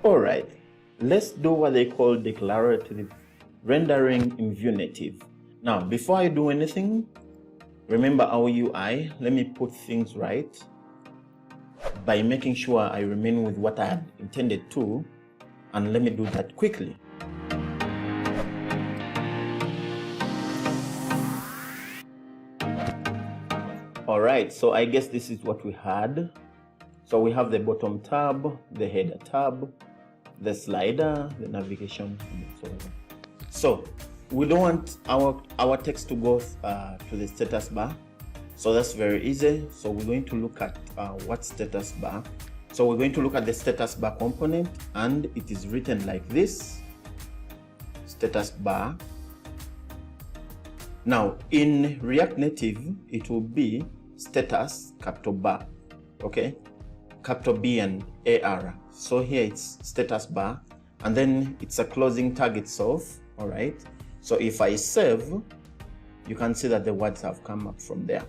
All right, let's do what they call declarative rendering in vue-native. Now, before I do anything, remember our UI. Let me put things right by making sure I remain with what I had intended to, and let me do that quickly. All right, so I guess this is what we had. So we have the bottom tab, the header tab, the slider, the navigation, and so on. So we don't want our text to go to the status bar. So that's very easy. So we're going to look at what status bar. So we're going to look at the status bar component, and it is written like this, status bar. Now in React Native, it will be status capital bar, okay, capital B and AR. So here it's status bar, and then it's a closing tag itself. All right, so if I save, you can see that the words have come up from there.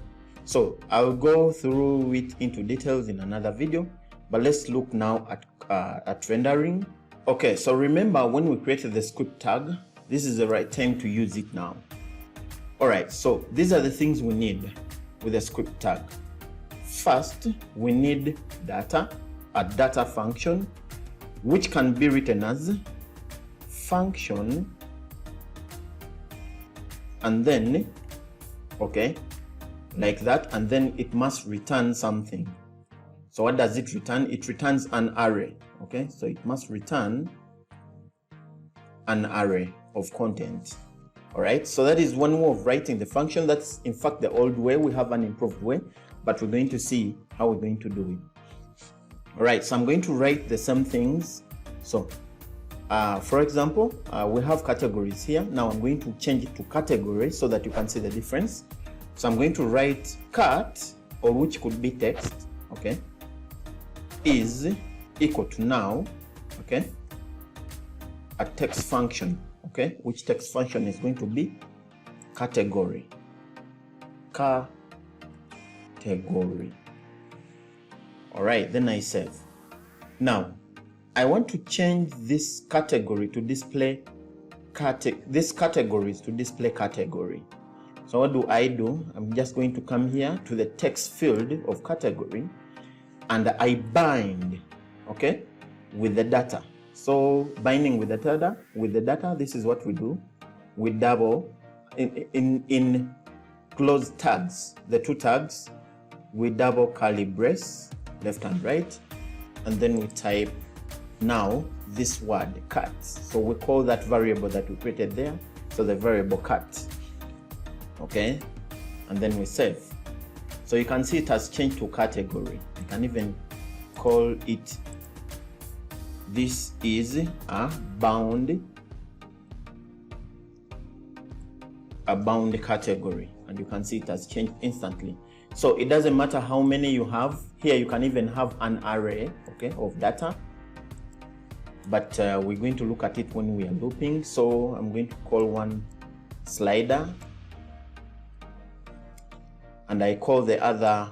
So I'll go through it into details in another video, but let's look now at rendering. Okay, so remember when we created the script tag, this is the right time to use it now. All right, so these are the things we need with a script tag. First, we need data, a data function, which can be written as function, and then, okay, like that, and then it must return something. So what does it return? It returns an array, okay? So it must return an array of content. All right, so that is one way of writing the function. That's in fact the old way. We have an improved way, but we're going to see how we're going to do it. All right, so I'm going to write the same things. So for example, we have categories here. Now I'm going to change it to category so that you can see the difference. So I'm going to write cat, or which could be text, okay, is equal to now, okay, a text function, okay, which text function is going to be category. Category. All right, then I save. Now I want to change this category to display this categories to display category. So what do? I'm just going to come here to the text field of category, and I bind, okay, with the data. So binding with the data, this is what we do. We double in close tags, the two tags, we double curly brace, left and right, and then we type now this word cat. So we call that variable that we created there, so the variable cat, okay, and then we save. So you can see it has changed to category. You can even call it, this is a bound category, and you can see it has changed instantly. So it doesn't matter how many you have here. You can even have an array, okay, of data, but we're going to look at it when we are looping. So I'm going to call one slider, and I call the other,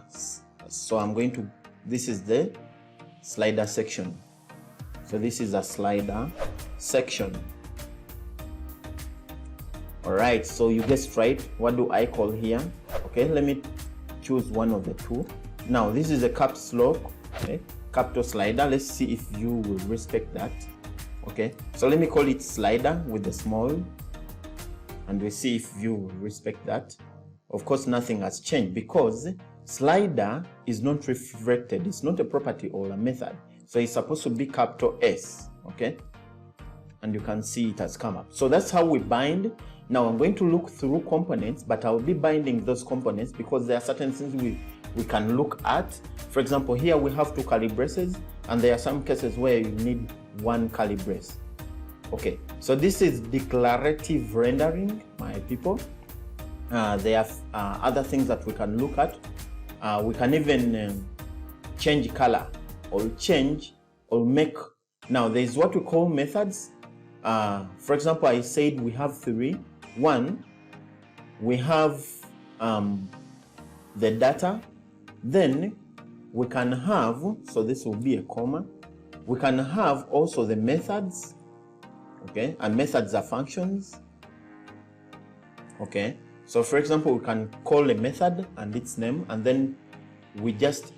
so I'm going to, this is the slider section. So this is a slider section. All right, so you guessed right. What do I call here? Okay, let me choose one of the two. Now this is a caps lock, okay, capital slider. Let's see if you will respect that. Okay, so let me call it slider with the small, and we see if you will respect that. Of course, nothing has changed because slider is not reflected. It's not a property or a method. So it's supposed to be capital S, okay? And you can see it has come up. So that's how we bind. Now I'm going to look through components, but I'll be binding those components because there are certain things we can look at. For example, here we have two curly braces, and there are some cases where you need one curly brace. Okay, so this is declarative rendering, my people. There are other things that we can look at. We can even change color, or change, or make. Now there's what we call methods. For example, I said we have three. One, we have the data, then we can have, so this will be a comma, we can have also the methods, okay, and methods are functions, okay. So for example, we can call a method and its name, and then we just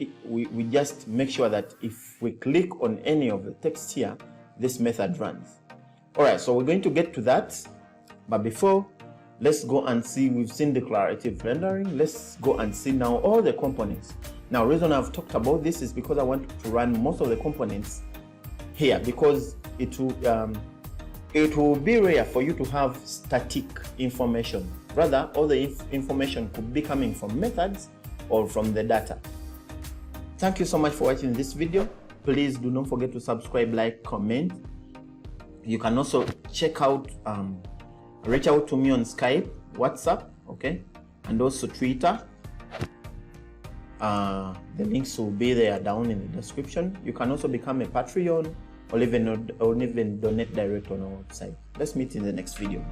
make sure that if we click on any of the text here, this method runs. All right, so we're going to get to that, but before, let's go and see. We've seen declarative rendering. Let's go and see now all the components. Now, the reason I've talked about this is because I want to run most of the components here, because it will be rare for you to have static information. Rather, all the information could be coming from methods or from the data. Thank you so much for watching this video. Please do not forget to subscribe, like, comment. You can also check out, reach out to me on Skype, WhatsApp, okay, and also Twitter. The links will be there down in the description. You can also become a Patreon or even donate direct on our website. Let's meet in the next video.